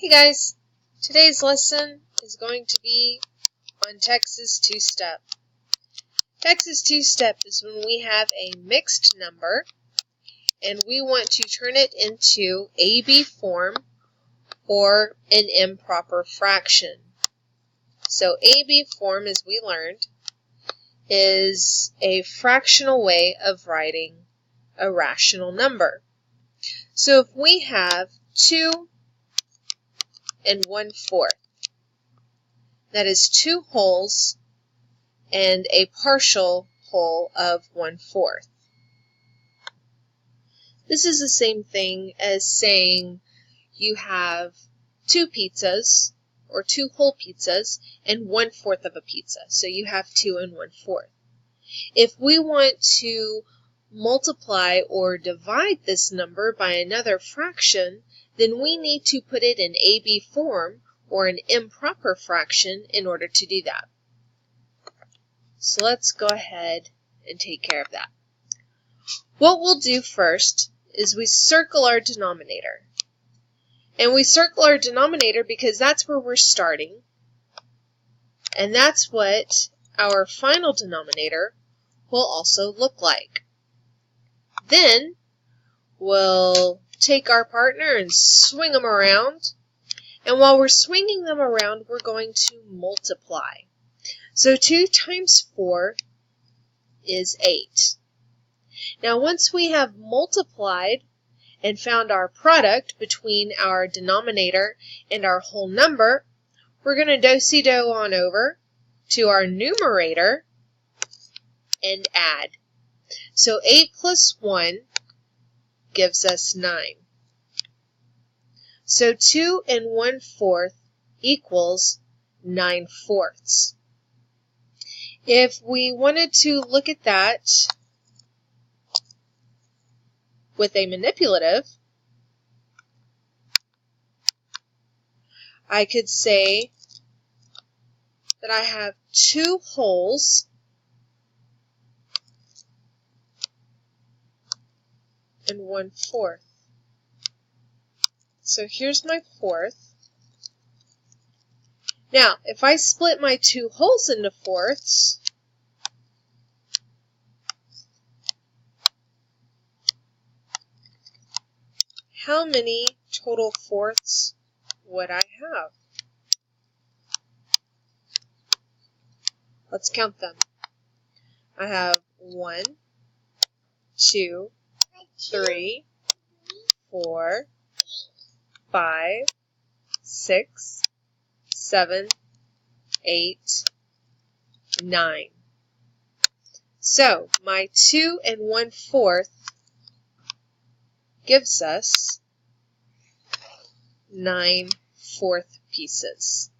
Hey guys, today's lesson is going to be on Texas two-step. Texas two-step is when we have a mixed number and we want to turn it into AB form or an improper fraction. So AB form, as we learned, is a fractional way of writing a rational number. So if we have 2 1/4. That is 2 wholes and a partial whole of 1/4. This is the same thing as saying you have 2 pizzas or 2 whole pizzas and 1/4 of a pizza. So you have 2 1/4. If we want to multiply or divide this number by another fraction, then we need to put it in AB form or an improper fraction in order to do that. So let's go ahead and take care of that. What we'll do first is we circle our denominator. And we circle our denominator because that's where we're starting. And that's what our final denominator will also look like. Then we'll take our partner and swing them around. And while we're swinging them around, we're going to multiply. So 2 times 4 is 8. Now once we have multiplied and found our product between our denominator and our whole number, we're going to do-si-do on over to our numerator and add. So 8 plus 1 gives us 9. So 2 1/4 equals 9/4. If we wanted to look at that with a manipulative, I could say that I have 2 wholes and 1/4. So here's my fourth. Now, if I split my 2 wholes into fourths, how many total fourths would I have? Let's count them. I have 1, 2, 3, 4, 5, 6, 7, 8, 9. So my 2 1/4 gives us 9/4 pieces.